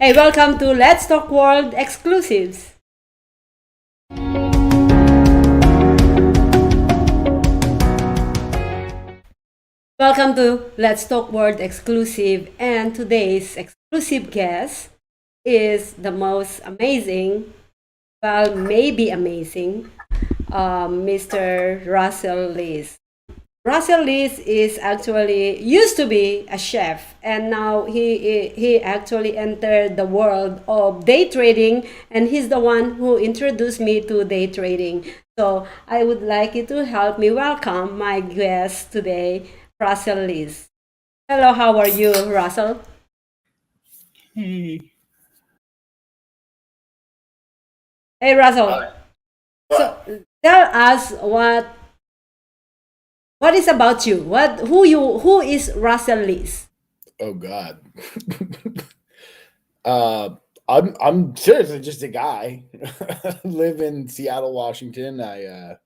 Hey, welcome to Let's Talk World Exclusives. Welcome to Let's Talk World Exclusive, and today's exclusive guest is the most amazing, well, maybe amazing, Mr. Russell Liss. Russell Liss is actually used to be a chef, and now he actually entered the world of day trading, and he's the one who introduced me to day trading. So I would like you to help me welcome my guest today, Russell Liss. Hello, how are you, Russell? Hey. Hey, Russell. So tell us what is about you? Who is Russell Liss? Oh God. uh I'm seriously just a guy. Live in Seattle, Washington. I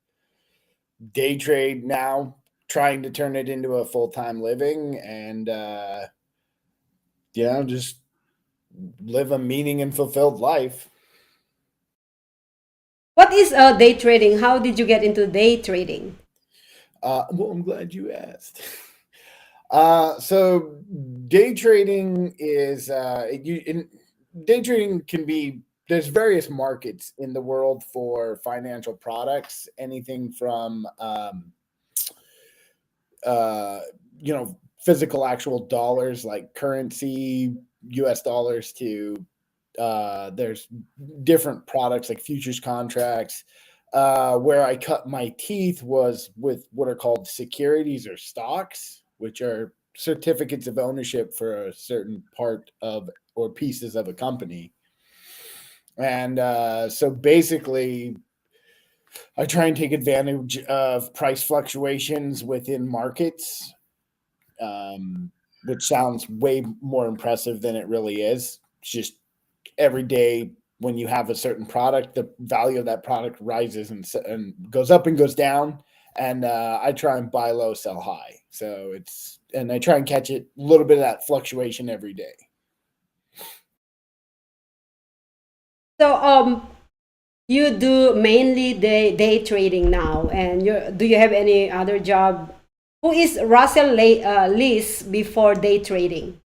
day trade now, trying to turn it into a full-time living and just live a meaning and fulfilled life. What is day trading? How did you get into day trading? Well, I'm glad you asked. So day trading is day trading can be there's various markets in the world for financial products, anything from uh, physical actual dollars like currency, US dollars to there's different products like futures contracts. Where I cut my teeth was with what are called securities or stocks, which are certificates of ownership for a certain part of or pieces of a company. And so basically, I try and take advantage of price fluctuations within markets, um, which sounds way more impressive than it really is. It's just every day when you have a certain product, the value of that product rises and goes up and goes down. And I try and buy low, sell high. So and I try and catch it a little bit of that fluctuation every day. So you do mainly day trading now, and do you have any other job? Who is Russell Liss before day trading?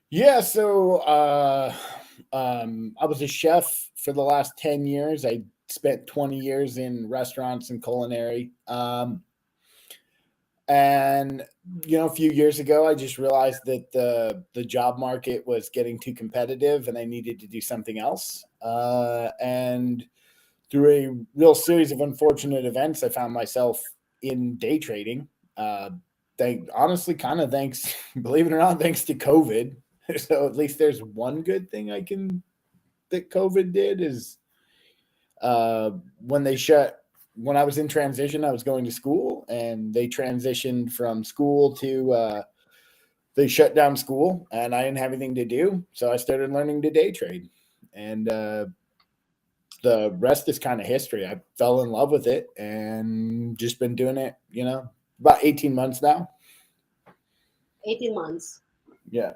Yeah, so I was a chef for the last 10 years. I spent 20 years in restaurants and culinary. And a few years ago, I just realized that the job market was getting too competitive, and I needed to do something else. And through a real series of unfortunate events, I found myself in day trading. Honestly, kind of thanks, believe it or not, thanks to COVID. So at least there's one good thing I can that COVID did is uh, when they shut when I was in transition, I was going to school, and they transitioned from school to they shut down school, and I didn't have anything to do, so I started learning to day trade, and the rest is kind of history. I fell in love with it, and just been doing it, about 18 months now. 18 months. Yeah.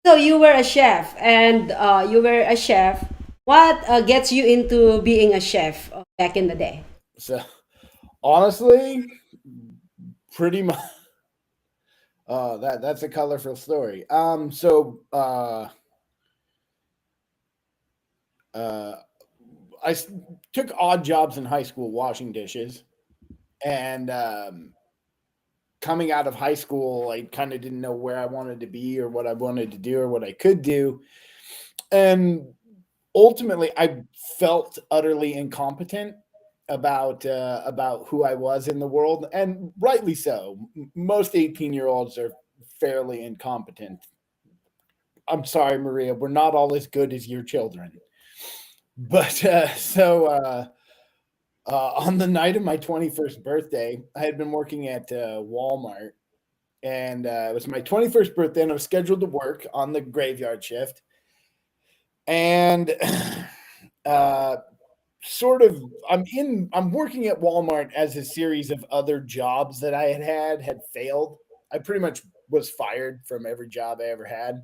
So you were a chef, and you were a chef. What gets you into being a chef back in the day? So honestly, pretty much. That's a colorful story. Uh, I took odd jobs in high school washing dishes, and coming out of high school, I kind of didn't know where I wanted to be or what I wanted to do or what I could do, and ultimately, I felt utterly incompetent about who I was in the world, and rightly so. Most 18-year-olds are fairly incompetent. I'm sorry, Maria, we're not all as good as your children. But on the night of my 21st birthday, I had been working at Walmart, and it was my 21st birthday, and I was scheduled to work on the graveyard shift. And uh, sort of, I'm working at Walmart as a series of other jobs that I had failed. I pretty much was fired from every job I ever had.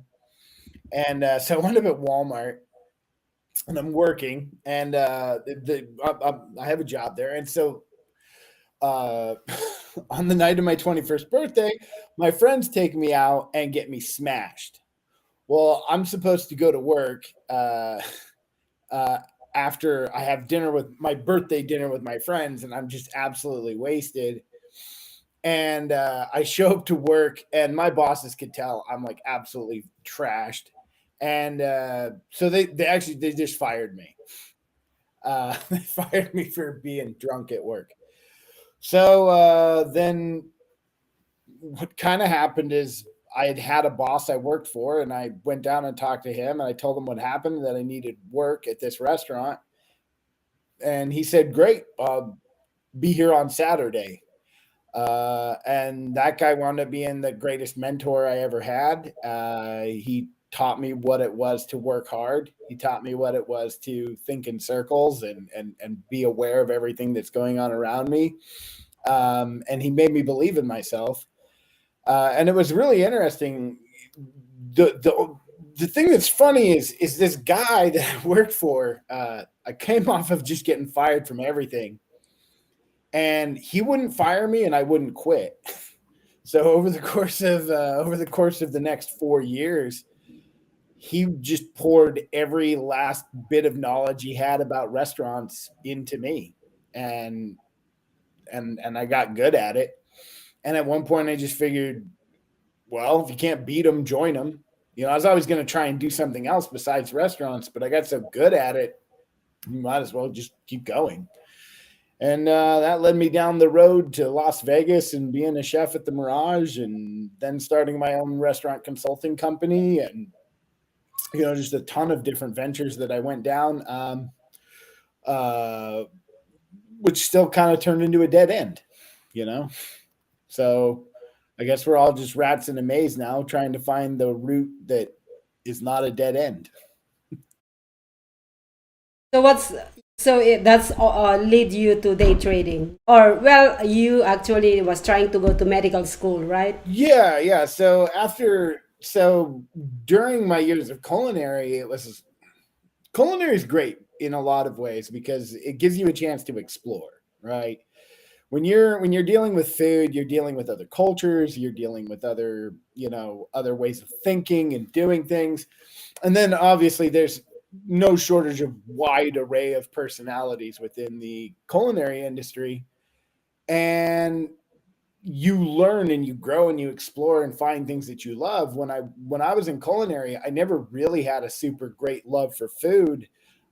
And so I wound up at Walmart, and I'm working, and I have a job there, and so uh, on the night of my 21st birthday, my friends take me out and get me smashed. Well, I'm supposed to go to work uh, after I have dinner with my birthday dinner with my friends, and I'm just absolutely wasted. And I show up to work, and my bosses could tell I'm like absolutely trashed. And so they just fired me. They fired me for being drunk at work. So then what kind of happened is I had a boss I worked for, and I went down and talked to him, and I told him what happened, that I needed work at this restaurant, and he said, "Great, be here on Saturday." And that guy wound up being the greatest mentor I ever had. He taught me what it was to work hard. He taught me what it was to think in circles and be aware of everything that's going on around me. And he made me believe in myself. And it was really interesting. The thing that's funny is this guy that I worked for. I came off of just getting fired from everything, and he wouldn't fire me, and I wouldn't quit. So over the course of the next 4 years, he just poured every last bit of knowledge he had about restaurants into me, and and I got good at it. And at one point, I just figured, well, if you can't beat them, join them. You know, I was always going to try and do something else besides restaurants, but I got so good at it, you might as well just keep going. And that led me down the road to Las Vegas and being a chef at the Mirage, and then starting my own restaurant consulting company, and just a ton of different ventures that I went down, uh, which still kind of turned into a dead end. You know, so I guess we're all just rats in a maze now, trying to find the route that is not a dead end. So that's lead you to day trading, or well, you actually was trying to go to medical school, right? Yeah, yeah. So during my years of culinary, culinary is great in a lot of ways because it gives you a chance to explore, right? When you're dealing with food, you're dealing with other cultures, you're dealing with other ways of thinking and doing things. And then obviously there's no shortage of wide array of personalities within the culinary industry. And you learn and you grow and you explore and find things that you love. When I was in culinary, I never really had a super great love for food.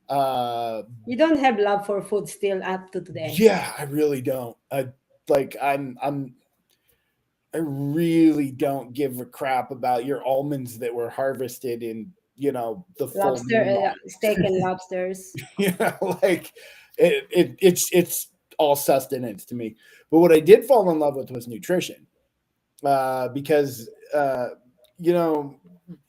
Uh, You don't have love for food still up to today. yeah, I really don't. Like I really don't give a crap about your almonds that were harvested in the full Lobster, moon. steak and lobsters. Like it's all sustenance to me. But what I did fall in love with was nutrition, because you know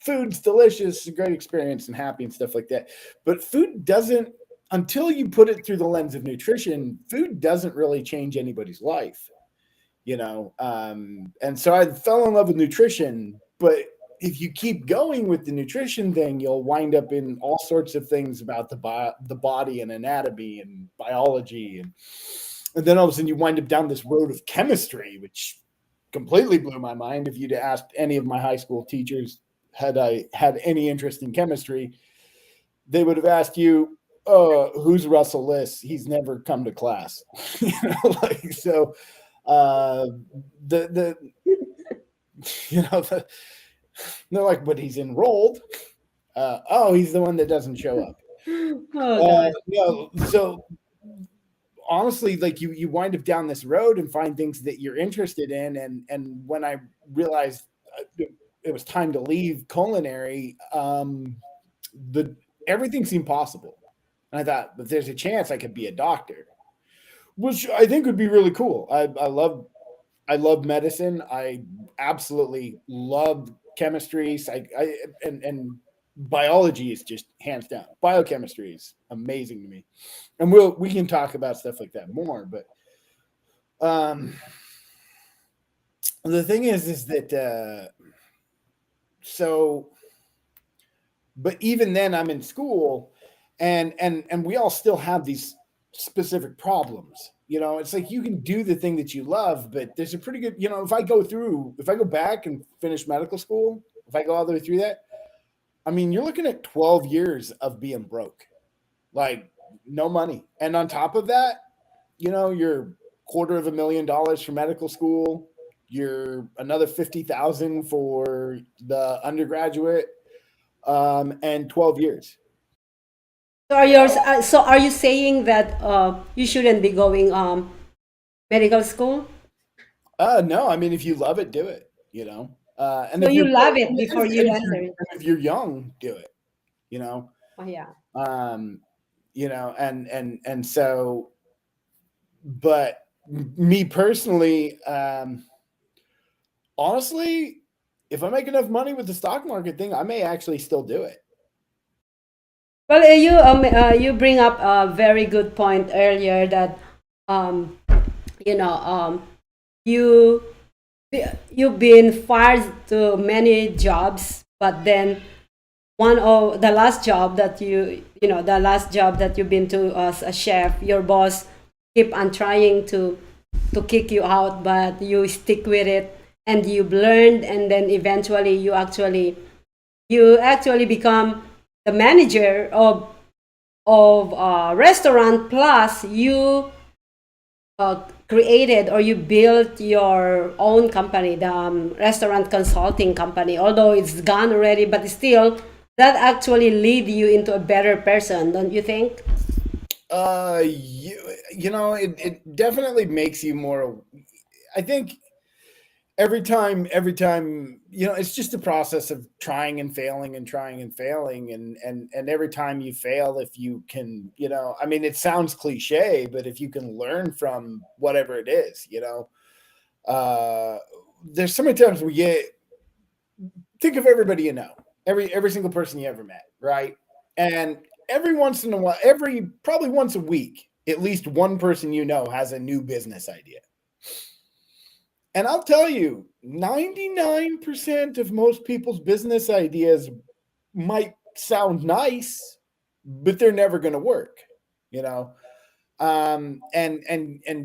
food's delicious, a great experience, and happy and stuff like that. But food doesn't, until you put it through the lens of nutrition, food doesn't really change anybody's life. And so I fell in love with nutrition. But if you keep going with the nutrition thing, you'll wind up in all sorts of things about the body and anatomy and biology, and then all of a sudden you wind up down this road of chemistry, which completely blew my mind. If you'd asked any of my high school teachers, had I had any interest in chemistry, they would have asked you, who's Russell Liss? He's never come to class. Like so. Uh, the you know the, they're like, but he's enrolled. Oh, he's the one that doesn't show up. Oh God. So honestly, like you wind up down this road and find things that you're interested in, and when I realized it was time to leave culinary, the everything seemed possible, and I thought, but there's a chance I could be a doctor, which I think would be really cool. I love medicine. I absolutely love chemistry. And biology is just hands down. Biochemistry is amazing to me, and we can talk about stuff like that more. But um, the thing is that so But even then, I'm in school, and we all still have these specific problems. It's like you can do the thing that you love, but there's a pretty good, if I go back and finish medical school, if I go all the way through that, I mean, you're looking at 12 years of being broke, like no money. And on top of that, you're $250,000 for medical school. You're another 50,000 for the undergraduate, and 12 years. So are you saying that you shouldn't be going medical school? No, I mean, if you love it, do it. And So if you you're love it and before if, you and if you're enter it. and if you're young, do it. You know, Oh yeah. um, and so, but me personally, honestly, if I make enough money with the stock market thing, I may actually still do it. Well, you bring up a very good point earlier that um, you know you you've been fired to many jobs, but then one of the last job that the last job that you've been to as a chef, your boss keep on trying to kick you out, but you stick with it and you've learned, and then eventually you actually become the manager of a restaurant, plus you created or you built your own company, the restaurant consulting company, although it's gone already, but still that actually lead you into a better person, don't you think? It definitely makes you more. I think every time, it's just a process of trying and failing and trying and failing, and every time you fail, if you can, I mean, it sounds cliche, but if you can learn from whatever it is, uh there's so many times we get think of everybody you know, every single person you ever met, right? And every once in a while, every probably once a week, at least one person has a new business idea. And I'll tell you, 99% of most people's business ideas might sound nice, but they're never going to work, you know? And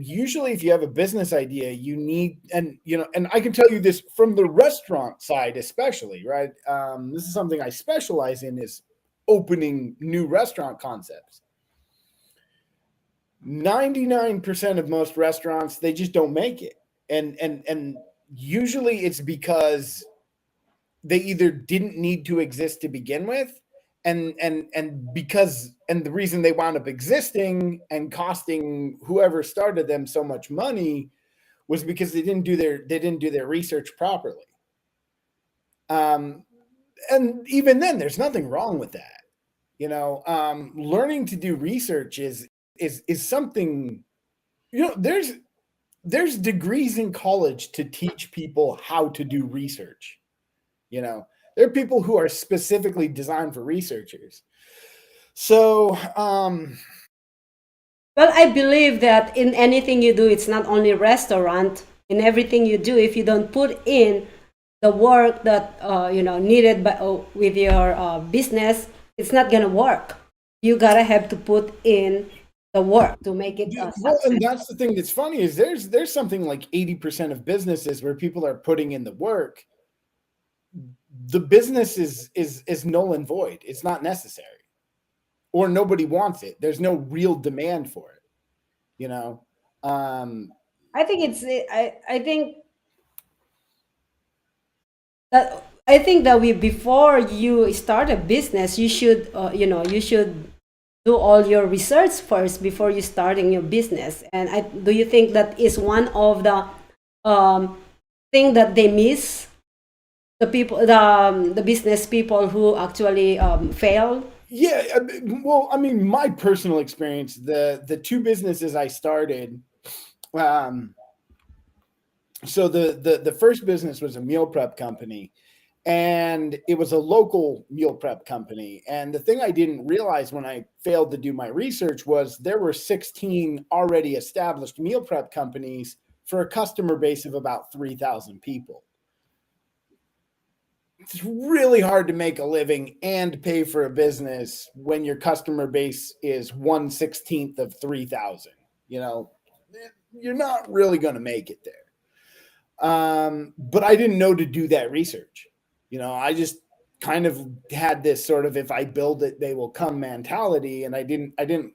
usually if you have a business idea, you need, and I can tell you this from the restaurant side, especially, right? This is something I specialize in, is opening new restaurant concepts. 99% of most restaurants, they just don't make it. And usually it's because they either didn't need to exist to begin with, and the reason they wound up existing and costing whoever started them so much money was because they didn't do their research properly. Um, and even then, there's nothing wrong with that. Learning to do research is something. There's degrees in college to teach people how to do research. You know, there are people who are specifically designed for researchers. So, Well, I believe that in anything you do, it's not only restaurant. In everything you do, if you don't put in the work that needed with your business, it's not gonna work. You gotta have to put in the work to make it a well, and success. that's the thing that's funny is there's something like 80% of businesses where people are putting in the work. The business is null and void. It's not necessary, or nobody wants it. There's no real demand for it. You know, um, I think I think that we before you start a business, you should do all your research first before you starting your business. And do you think that is one of the um, thing that they miss, the business people who actually fail? yeah. Well, I mean, my personal experience, the two businesses I started. Um, so the first business was a meal prep company, and it was a local meal prep company. And the thing I didn't realize when I failed to do my research was there were 16 already established meal prep companies for a customer base of about 3,000 people. it's really hard to make a living and pay for a business when your customer base is 1/16 of 3,000. You know, you're not really going to make it there. But I didn't know to do that research. You know, I just kind of had this sort of, if I build it, they will come mentality. And I didn't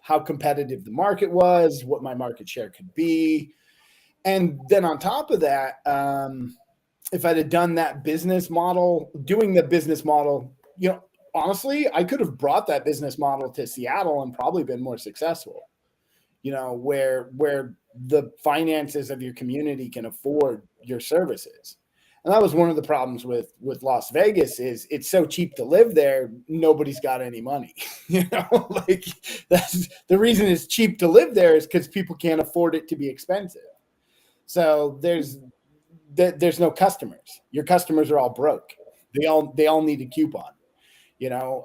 how competitive the market was, what my market share could be. And then on top of that, if I'd have done that business model, doing the business model, you know, honestly, I could have brought that business model to Seattle and probably been more successful, you know, where the finances of your community can afford your services. And that was one of the problems with Las Vegas is it's so cheap to live there. Nobody's got any money, you know, like that's the reason it's cheap to live there is because people can't afford it to be expensive. So there's no customers. Your customers are all broke. They all need a coupon, you know?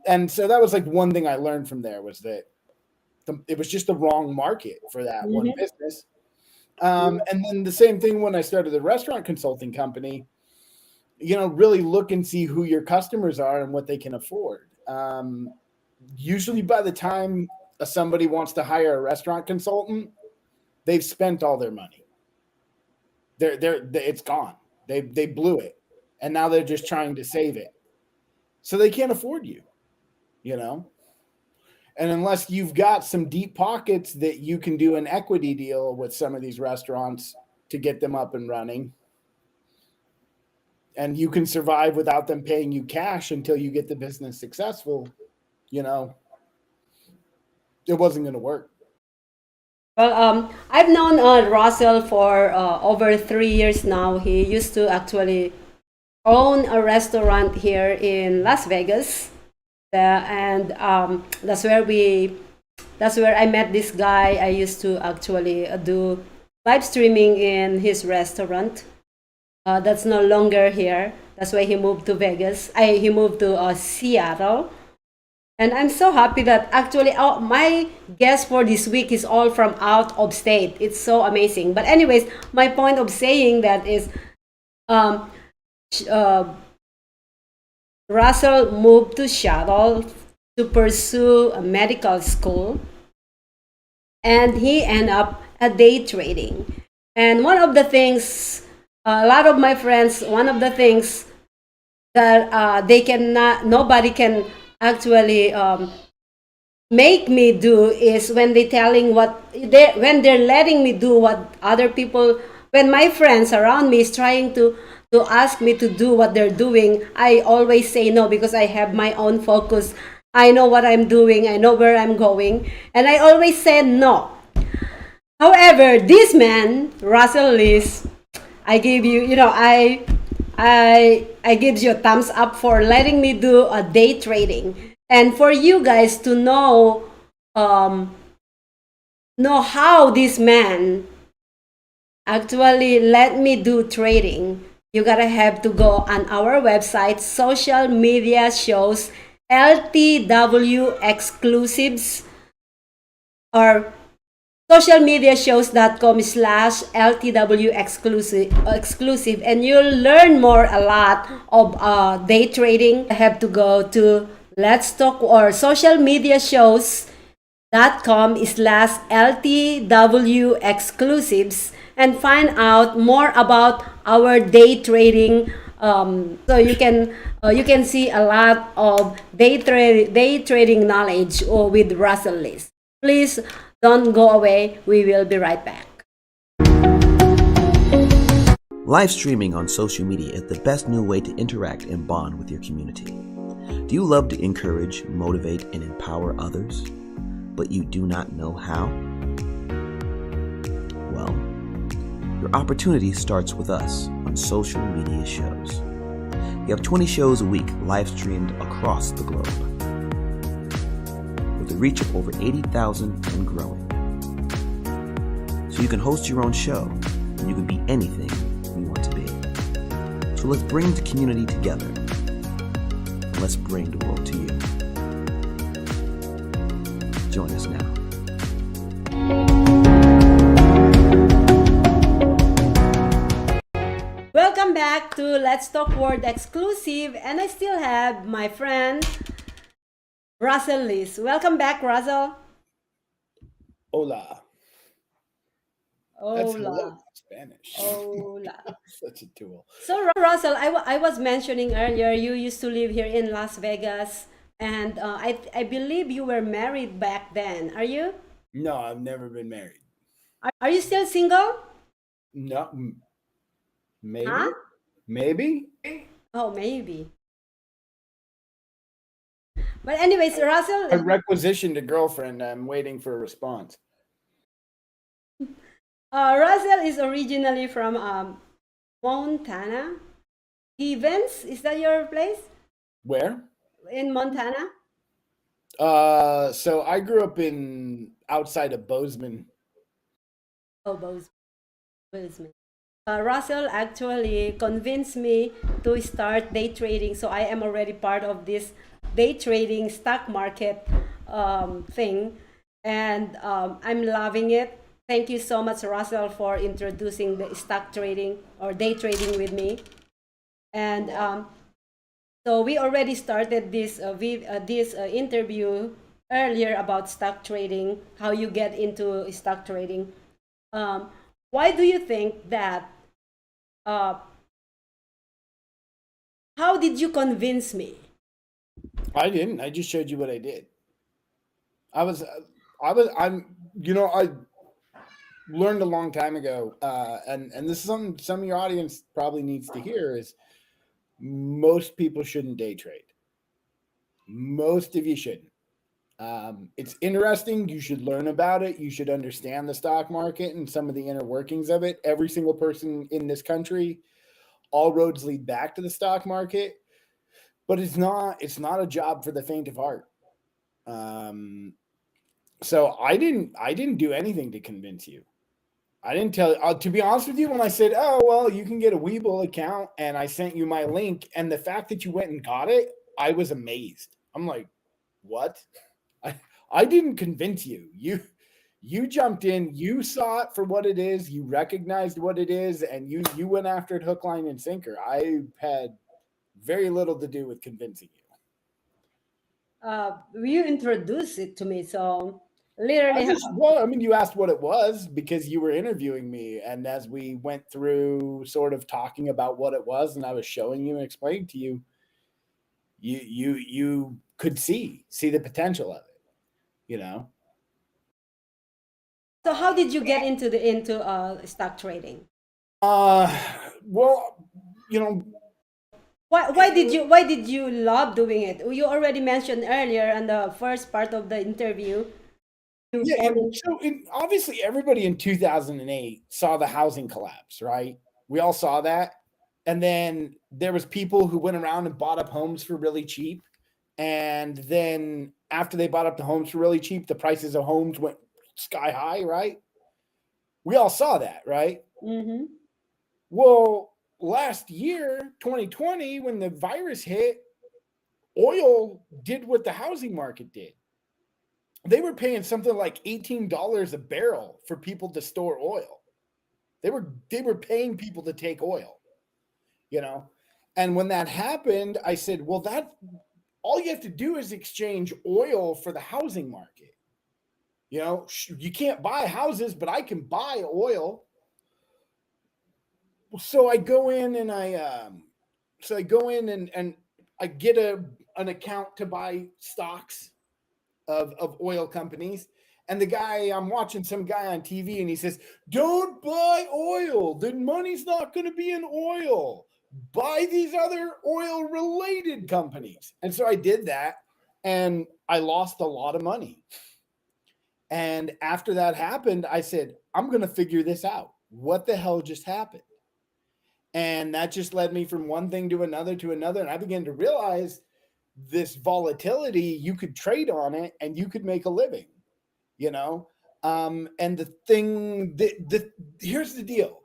And so that was like one thing I learned from there was that it was just the wrong market for that one Mm-hmm. business. And then the same thing when I started the restaurant consulting company, you know, really look and see who your customers are and what they can afford. Usually by the time somebody wants to hire a restaurant consultant, they've spent all their money. It's gone. They blew it. And now they're just trying to save it. So they can't afford you, you know? And unless you've got some deep pockets that you can do an equity deal with some of these restaurants to get them up and running, and you can survive without them paying you cash until you get the business successful, you know, it wasn't going to work. Well, I've known Russell for over 3 years now. He used to actually own a restaurant here in Las Vegas, and that's where I met this guy. I used to actually do live streaming in his restaurant. That's no longer here. That's why he moved to Vegas. He moved to Seattle. And I'm so happy that actually my guest for this week is all from out of state. It's so amazing. But anyways, my point of saying that is um, Russell moved to Seattle to pursue a medical school, and he ended up at day trading. And one of the things, a lot of my friends, one of the things that nobody can actually make me do is when when they're letting me do what other people, when my friends around me is trying to ask me to do what they're doing, I always say no because I have my own focus. I know what I'm doing. I know where I'm going, and I always say no. However, this man, Russell Liss, I give you, you know, I give you a thumbs up for letting me do a day trading, and for you guys to know how this man actually let me do trading. You gotta have to go on our website, social media shows, LTW exclusives, or socialmediashows.com/LTW exclusive, and you'll learn more a lot of day trading. Have to go to Let's Talk or socialmediashows.com/LTW exclusives and find out more about our day trading. So you can see a lot of day trading knowledge with Russell Liss. Please don't go away. We will be right back. Live streaming on social media is the best new way to interact and bond with your community. Do you love to encourage, motivate, and empower others, but you do not know how? Well, your opportunity starts with us on social media shows. We have 20 shows a week live streamed across the globe, with a reach of over 80,000 and growing. So you can host your own show, and you can be anything you want to be. So let's bring the community together, and let's bring the world to you. Join us now. welcome back to Let's Talk Word Exclusive, and I still have my friend Russell Liss. Welcome back, Russell. Hola. That's hello Hola. in Spanish. Hola. Such a tool. So, Russell, I was mentioning earlier you used to live here in Las Vegas, and I believe you were married back then. Are you? No, I've never been married. Are you still single? No, Huh? maybe, maybe. Oh, maybe. But anyways, Russell, I requisitioned a girlfriend. I'm waiting for a response. Russell is originally from Montana. Evans, is that your place Where? in Montana? So I grew up in outside of Bozeman. Oh, Bozeman. Russell actually convinced me to start day trading, so I am already part of this day trading stock market thing, and I'm loving it. Thank you so much, Russell, for introducing the stock trading or day trading with me. And so we already started this interview earlier about stock trading, how you get into stock trading. Um, why do you think that? Uh, how did you convince me? I didn't. I just showed you what I did. I'm. I learned a long time ago, and this is something some of your audience probably needs to hear is most people shouldn't day trade. Most of you shouldn't. It's interesting. You should learn about it. You should understand the stock market and some of the inner workings of it. Every single person in this country, all roads lead back to the stock market, but it's not. It's not a job for the faint of heart. So I didn't do anything to convince you. I didn't tell. To be honest with you, when I said, "Oh well, you can get a Webull account," and I sent you my link, and the fact that you went and got it, I was amazed. I'm like, "What?" I didn't convince you. You jumped in, you saw it for what it is, you recognized what it is, and you went after it hook, line, and sinker. I had very little to do with convincing you. You introduced it to me, so literally, I mean, you asked what it was because you were interviewing me, and as we went through sort of talking about what it was, and I was showing you and explaining to you, you could see the potential of it, you know. so how did you get into stock trading? Well, you know, Why did you love doing it? You already mentioned earlier in the first part of the interview. You yeah, fall in- obviously everybody in 2008 saw the housing collapse, right? We all saw that. And then there was people who went around and bought up homes for really cheap. And then after they bought up the homes for really cheap, the prices of homes went sky high, right? We all saw that, right? Mhm. Well, last year, 2020, when the virus hit, oil did what the housing market did. They were paying something like $18 a barrel for people to store oil. They were paying people to take oil, you know. And when that happened, I said, well, that all you have to do is exchange oil for the housing market. You know, you can't buy houses, but I can buy oil. So I go in and and I get an account to buy stocks of oil companies. And the guy, I'm watching some guy on TV and he says, don't buy oil. The money's not going to be in oil. Buy these other oil related companies. And so I did that and I lost a lot of money. And after that happened, I said, I'm going to figure this out. What the hell just happened? And that just led me from one thing to another to another. And I began to realize this volatility, you could trade on it and you could make a living, you know. And the thing that here's the deal.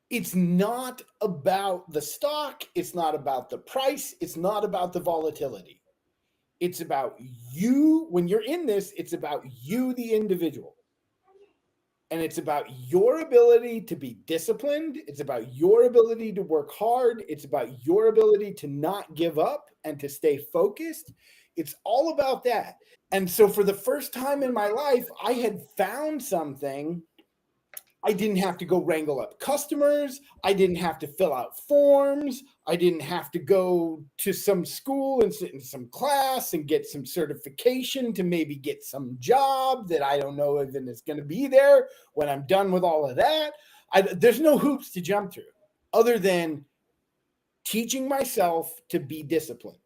It's not about the stock, it's not about the price, it's not about the volatility. It's about you. When you're in this, it's about you, the individual. And it's about your ability to be disciplined. It's about your ability to work hard. It's about your ability to not give up and to stay focused. It's all about that. And so, for the first time in my life, I had found something. I didn't have to go wrangle up customers. I didn't have to fill out forms. I didn't have to go to some school and sit in some class and get some certification to maybe get some job that I don't know even is going to be there when I'm done with all of that. There's no hoops to jump through other than teaching myself to be disciplined.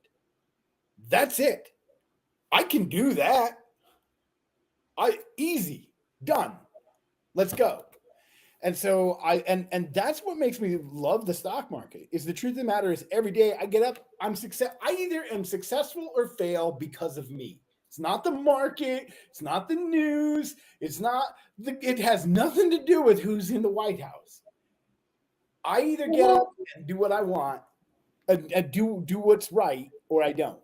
That's it. I can do that. Easy, done. Let's go. And so and that's what makes me love the stock market. Is the truth of the matter is every day I get up, I'm success. I either am successful or fail because of me. It's not the market, it's not the news, it has nothing to do with who's in the White House. I either get up and do what I want, and do what's right, or I don't.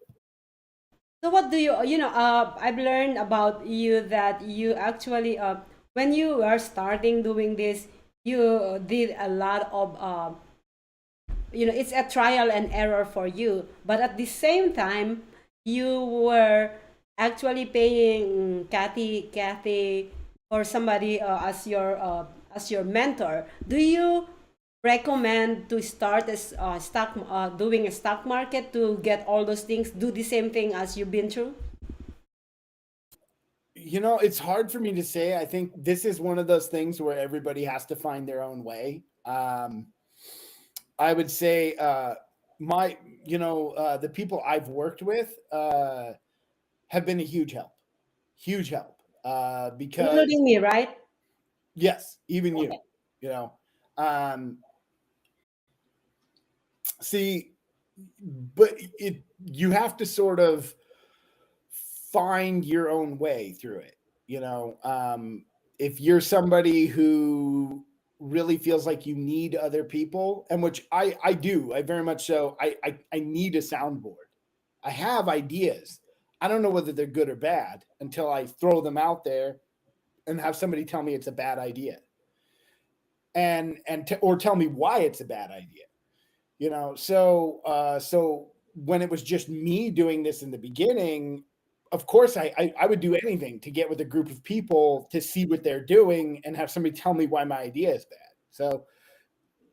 So what do I've learned about you that you actually, when you were starting doing this, you did a lot of, it's a trial and error for you. But at the same time, you were actually paying Kathy, or somebody as your mentor. Do you recommend to start as stock doing a stock market to get all those things, do the same thing as you've been through? It's hard for me to say. I think this is one of those things where everybody has to find their own way. I would say the people I've worked with have been a huge help, because Including me, right? yes, even you, Okay. you know, um, see, but you have to sort of find your own way through it. If you're somebody who really feels like you need other people, and which I do, I very much so. I need a soundboard. I have ideas. I don't know whether they're good or bad until I throw them out there and have somebody tell me it's a bad idea, or tell me why it's a bad idea. So when it was just me doing this in the beginning, of course I would do anything to get with a group of people to see what they're doing and have somebody tell me why my idea is bad. So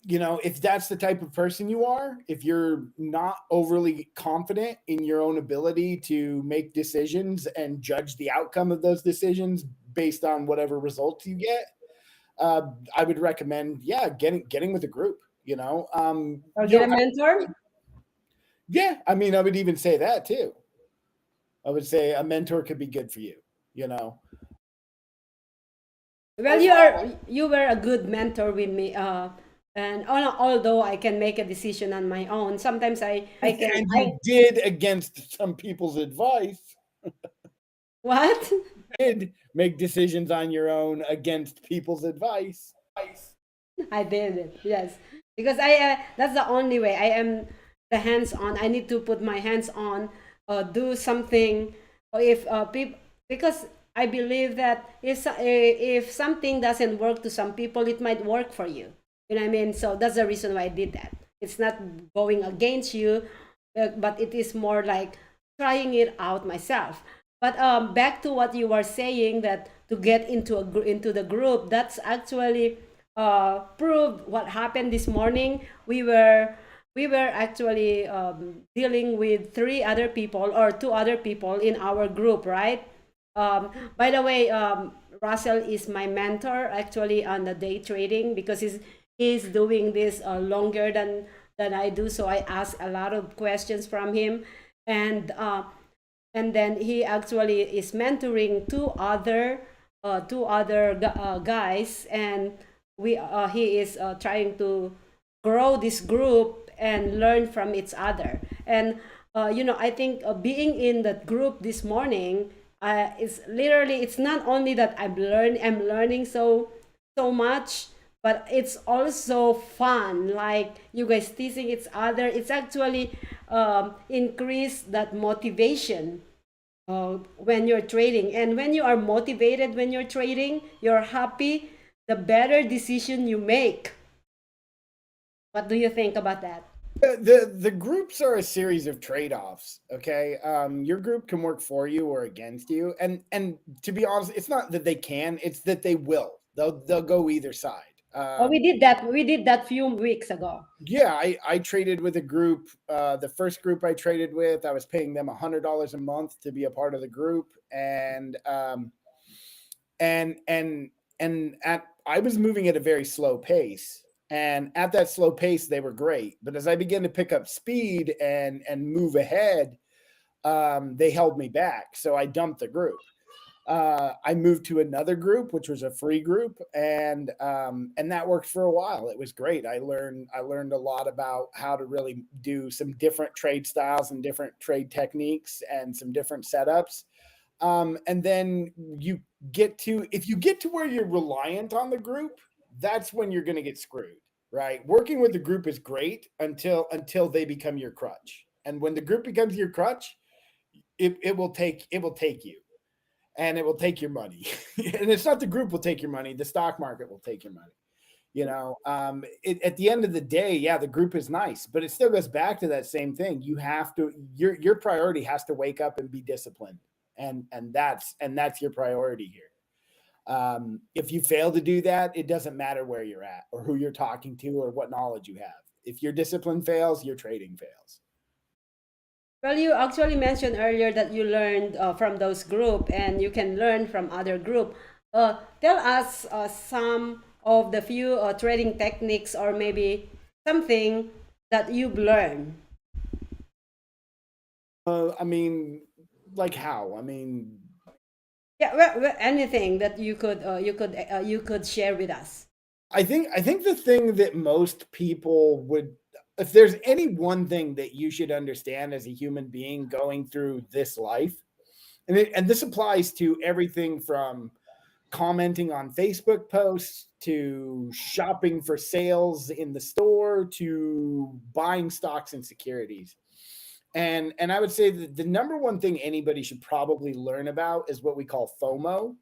if that's the type of person you are, if you're not overly confident in your own ability to make decisions and judge the outcome of those decisions based on whatever results you get, I would recommend, getting with a group. Or get a mentor. Yeah, I mean, I would even say that too. I would say a mentor could be good for you. You know. Well, you were a good mentor with me, and although I can make a decision on my own, sometimes I can And I you did against some people's advice. what. Did make decisions on your own against people's advice. I did it, yes. Because that's the only way. I am the hands on. I need to put my hands on, do something. Or if people, because I believe that if something doesn't work to some people, it might work for you. You know what I mean? So that's the reason why I did that. It's not going against you, but it is more like trying it out myself. But back to what you were saying, that to get into into the group, that's actually proved what happened this morning. We were actually dealing with three other people or two other people in our group, right? By the way, Russell is my mentor actually on the day trading, because he's doing this longer than I do. So I ask a lot of questions from him, and and then he actually is mentoring two other guys, and he is trying to grow this group and learn from each other. And I think being in that group this morning, it's literally, it's not only that I'm learning so much, but it's also fun, like you guys teasing each other. It's actually increase that motivation when you're trading. And when you are motivated, when you're trading, you're happy, the better decision you make. What do you think about that? The groups are a series of trade-offs. Okay, your group can work for you or against you, and to be honest, it's not that they can; it's that they will. They'll go either side. Oh, we did that. We did that few weeks ago. Yeah, I traded with a group. The first group I traded with, I was paying them $100 a month to be a part of the group, and at I was moving at a very slow pace. And at that slow pace, they were great. But as I began to pick up speed and move ahead, they held me back. So I dumped the group. I moved to another group, which was a free group, and that worked for a while. It was great. I learned a lot about how to really do some different trade styles and different trade techniques and some different setups. And then if you get to where you're reliant on the group, that's when you're going to get screwed, right? Working with the group is great until they become your crutch. And when the group becomes your crutch, it will take you, and it will take your money. And it's not the group will take your money, the stock market will take your money. At the end of the day, yeah, the group is nice, but it still goes back to that same thing. You have to your priority has to wake up and be disciplined, and that's your priority here. If you fail to do that, it doesn't matter where you're at or who you're talking to or what knowledge you have. If your discipline fails, your trading fails. Well, you actually mentioned earlier that you learned from those group, and you can learn from other group. Tell us some of the few trading techniques, or maybe something that you've learned. I mean, like how? I mean, Yeah, anything that you could share with us. I think the thing that most people would, if there's any one thing that you should understand as a human being going through this life, and this applies to everything from commenting on Facebook posts to shopping for sales in the store to buying stocks and securities. And I would say that the number one thing anybody should probably learn about is what we call FOMO.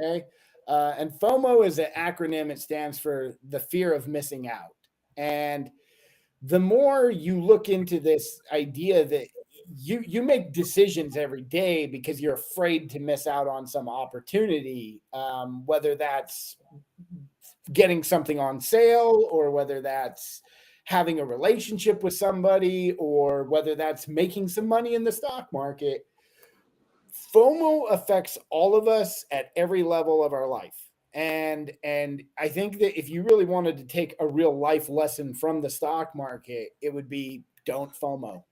Okay. And FOMO is an acronym. It stands for the fear of missing out. And the more you look into this idea that you make decisions every day because you're afraid to miss out on some opportunity, whether that's getting something on sale or whether that's having a relationship with somebody or whether that's making some money in the stock market. FOMO affects all of us at every level of our life. And I think that if you really wanted to take a real life lesson from the stock market, it would be don't FOMO.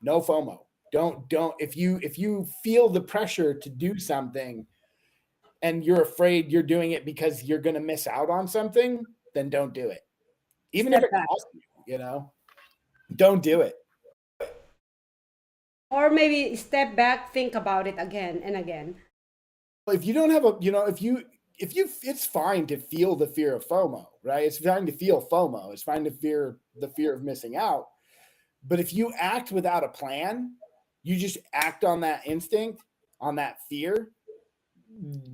No FOMO. Don't if you feel the pressure to do something and you're afraid you're doing it because you're going to miss out on something, then don't do it. Even if Step it back, costs you, don't do it. or maybe step back, think about it again and again. If you don't have a, if you, it's fine to feel the fear of FOMO, right? It's fine to feel FOMO. It's fine to fear the fear of missing out. But if you act without a plan, you just act on that instinct, on that fear,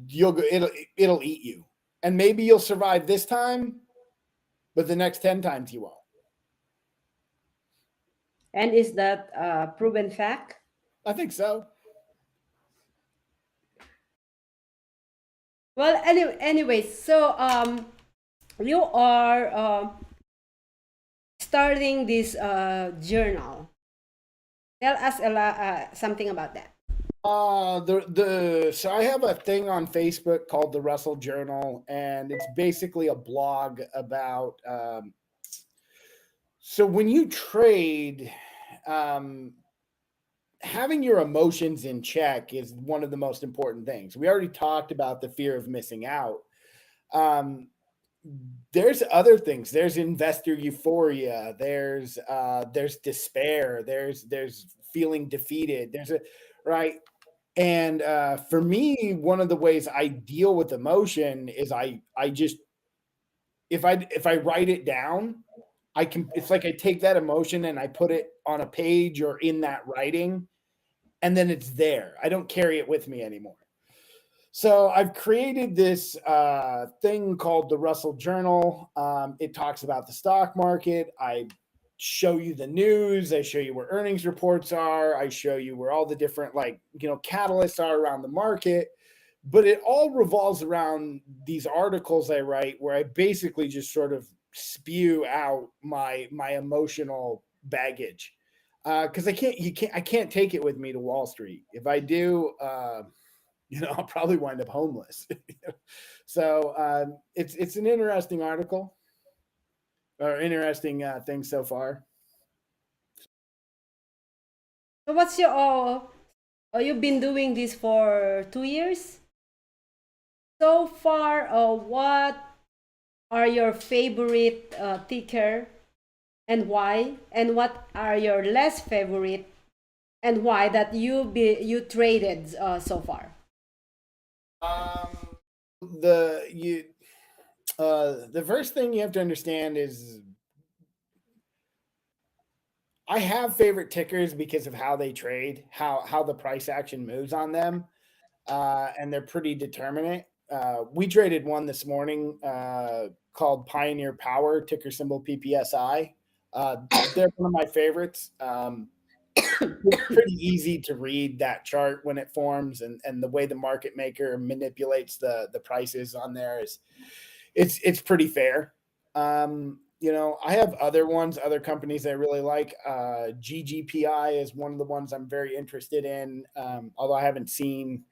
it'll eat you. And maybe you'll survive this time, but the next 10 times you won't. And is that proven fact? I think so. Well, anyway, so you are starting this journal. Tell us something about that. So I have a thing on Facebook called the Wrestle Journal, and it's basically a blog about so when you trade, um, having your emotions in check is one of the most important things. We already talked about the fear of missing out. Um, there's other things. There's investor euphoria. There's despair. There's feeling defeated. There's a right. And for me, one of the ways I deal with emotion is I just if I write it down, I can. It's like I take that emotion and I put it on a page or in that writing, and then it's there. I don't carry it with me anymore. So I've created this thing called the Russell Journal. It talks about the stock market. I show you the news. I show you where earnings reports are. I show you where all the different catalysts are around the market. But it all revolves around these articles I write, where I basically just sort of spew out my emotional baggage, because I can't take it with me to Wall Street. If I do, I'll probably wind up homeless. So it's an interesting article or interesting thing so far. So what's your you've been doing this for 2 years so far. What are your favorite ticker and why? And what are your less favorite and why that you traded so far? Um, the first thing you have to understand is I have favorite tickers because of how they trade, how the price action moves on them, and they're pretty determinate. We traded one this morning called Pioneer Power, ticker symbol PPSI. They're one of my favorites. It's pretty easy to read that chart when it forms, and the way the market maker manipulates the prices on there is it's pretty fair. I have other ones, other companies I really like. GGPI is one of the ones I'm very interested in. Although I haven't seen,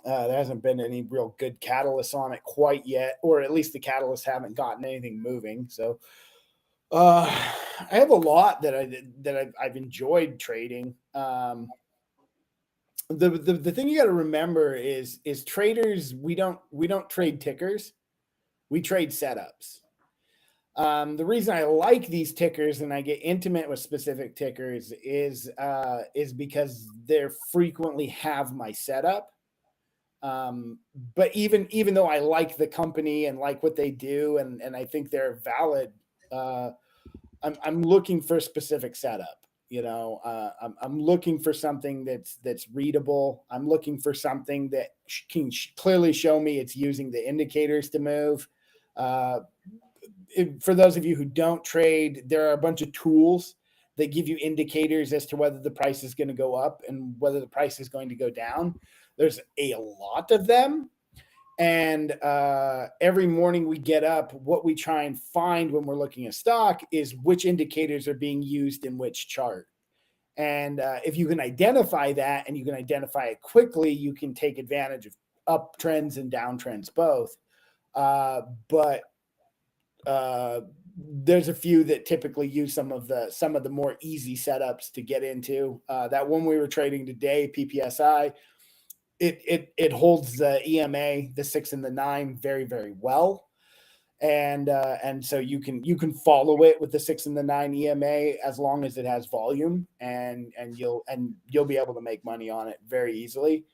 there hasn't been any real good catalysts on it quite yet, or at least the catalysts haven't gotten anything moving. So I have a lot I've enjoyed trading. The thing you got to remember is traders, we don't trade tickers, we trade setups. The reason I like these tickers and I get intimate with specific tickers is because they frequently have my setup. But even though I like the company and like what they do, and I think they're valid, uh, I'm looking for a specific setup. I'm looking for something that's readable. I'm looking for something that can clearly show me it's using the indicators to move. Uh, for those of you who don't trade, there are a bunch of tools that give you indicators as to whether the price is going to go up and whether the price is going to go down. There's a lot of them. And every morning we get up, what we try and find when we're looking at stock is which indicators are being used in which chart. And if you can identify that and you can identify it quickly, you can take advantage of uptrends and downtrends both. But there's a few that typically use some of the more easy setups to get into. That one we were trading today, PPSI, it holds the EMA, the 6 and the 9, very, very well. And so you can follow it with the 6 and the 9 EMA as long as it has volume, and you'll be able to make money on it very easily.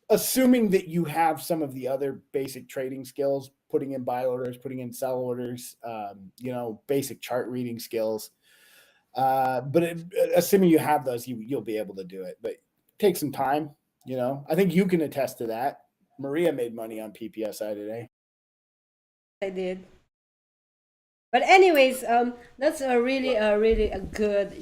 Assuming that you have some of the other basic trading skills, putting in buy orders, putting in sell orders, basic chart reading skills. But assuming you have those, you'll be able to do it. But take some time. I think you can attest to that. Maria made money on PPSI today. I did. But anyways, that's a really a good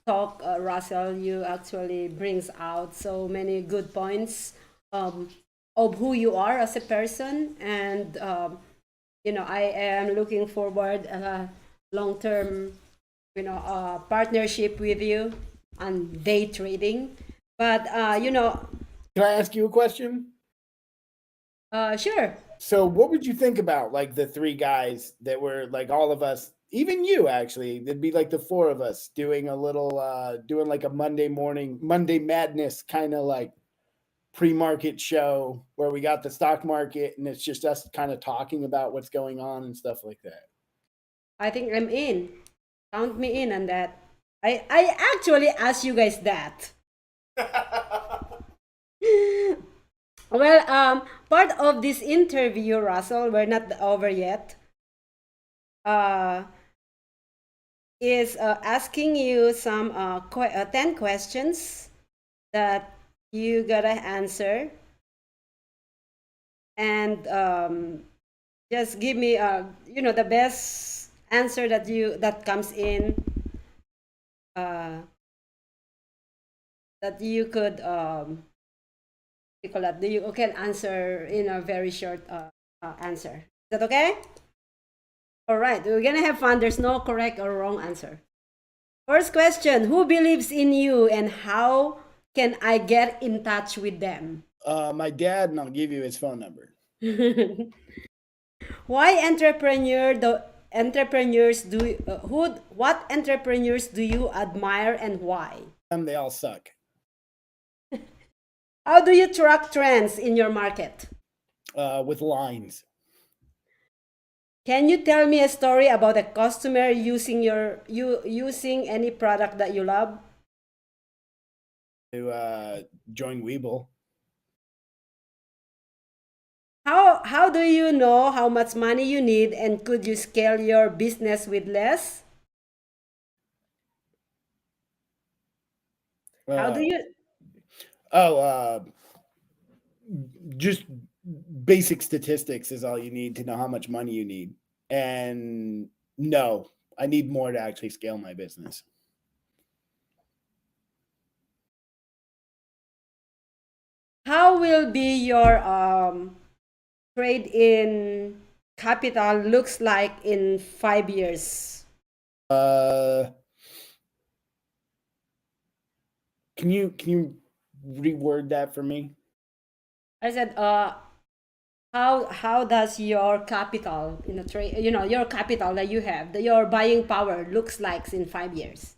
talk, Russell. You actually brings out so many good points um, of who you are as a person, and I am looking forward long term partnership with you on day trading. But Can I ask you a question? sure. So what would you think about like the three guys that were like all of us, even you actually, it'd be like the four of us doing a little doing like a Monday Madness kind of like pre-market show where we got the stock market and it's just us kind of talking about what's going on and stuff like that. I think I'm in. Count me in on that. I actually asked you guys that. Well, part of this interview, Russell, we're not over yet. Uh, is asking you some 10 questions that you gotta answer, and just give me the best answer that comes in, uh, that you could you call that, you can answer in a very short answer. Is that okay? All right, we're gonna have fun. There's no correct or wrong answer. First question: who believes in you, and how can I get in touch with them? My dad, and I'll give you his phone number. Why entrepreneurs do what entrepreneurs do you admire, and why? They all suck. How do you track trends in your market? With lines. Can you tell me a story about a customer using any product that you love? To join Weeble. How do you know how much money you need, and could you scale your business with less? How do you Just basic statistics is all you need to know how much money you need. And no, I need more to actually scale my business. How will be your trade in capital looks like in 5 years? Uh, can you reword that for me? I said, how does your capital in a trade, your capital that you have, your buying power looks like in 5 years?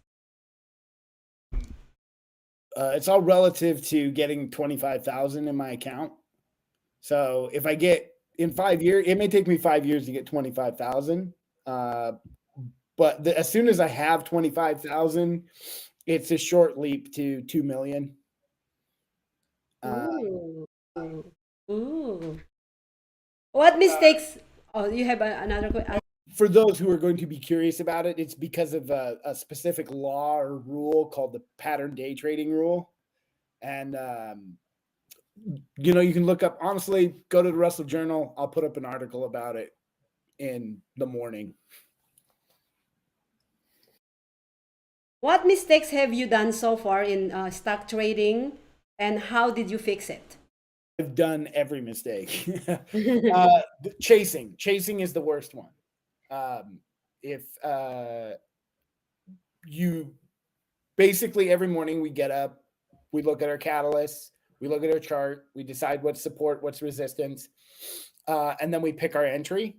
It's all relative to getting 25,000 in my account. So if I get in 5 years, it may take me 5 years to get 25,000. But as soon as I have 25,000, it's a short leap to 2 million. Ooh. Ooh. What mistakes? Oh, you have another question. For those who are going to be curious about it, it's because of a specific law or rule called the pattern day trading rule. And, you can look up, honestly, go to the Wrestle Journal. I'll put up an article about it in the morning. What mistakes have you done so far in stock trading, and how did you fix it? I've done every mistake. Chasing is the worst one. If you basically every morning we get up, we look at our catalysts, we look at our chart, we decide what's support, what's resistance, and then we pick our entry.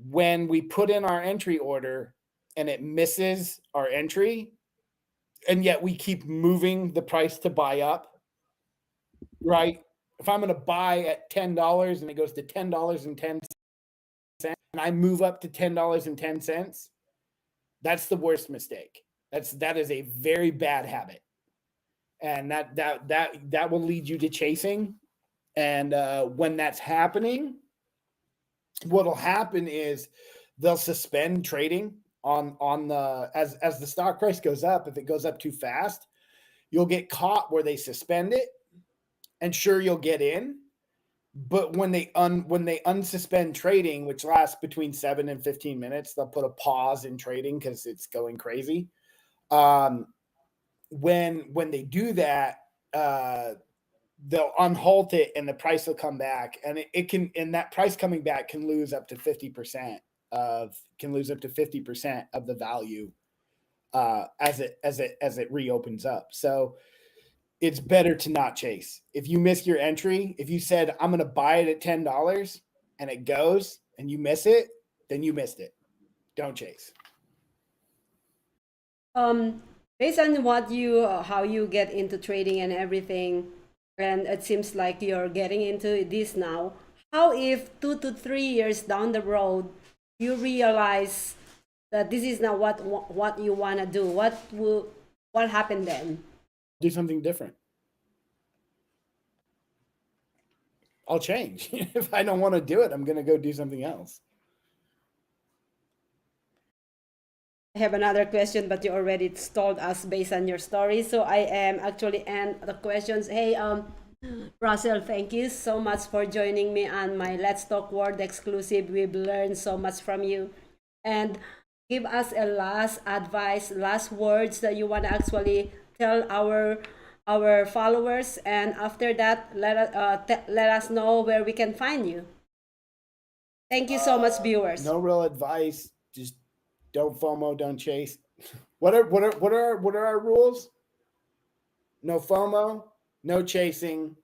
When we put in our entry order and it misses our entry, and yet we keep moving the price to buy up, right? If I'm going to buy at $10 and it goes to $10.10 and I move up to $10.10, that's the worst mistake. That is a very bad habit. And that will lead you to chasing. And when that's happening, what'll happen is they'll suspend trading on the as the stock price goes up. If it goes up too fast, you'll get caught where they suspend it, and sure, you'll get in. But when they unsuspend trading, which lasts between 7 and 15 minutes, they'll put a pause in trading because it's going crazy. When they do that, they'll unhalt it and the price will come back, and it can, and that price coming back can lose up to 50% of the value as it reopens up. So it's better to not chase. If you miss your entry, if you said I'm going to buy it at $10 and it goes and you miss it, then you missed it. Don't chase. Based on what how you get into trading and everything, and it seems like you're getting into this now. How if 2 to 3 years down the road you realize that this is not what you want to do? What happened then? Do something different. I'll change. If I don't want to do it, I'm going to go do something else. I have another question, but you already told us based on your story. So I am actually end the questions. Hey, Russell, thank you so much for joining me on my Let's Talk World exclusive. We've learned so much from you. And give us a last advice, last words that you want to actually tell our followers. And after that, let us know where we can find you. Thank you so much, viewers. No real advice. Just don't FOMO, don't chase. What are our rules? No FOMO, no chasing,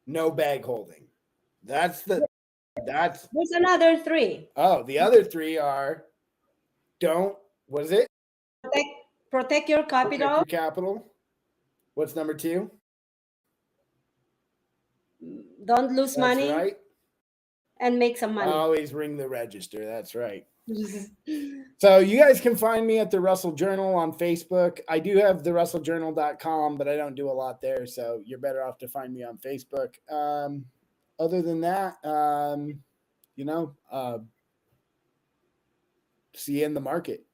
no bag holding. That's There's another three. the other three are don't, what is it? Protect, protect your Protect capital. your capital. What's number two? Don't lose That's money right. and make some money. Always ring the register. That's right. So you guys can find me at the Wrestle Journal on Facebook. I do have the WrestleJournal.com, but I don't do a lot there. So you're better off to find me on Facebook. Other than that, see you in the market.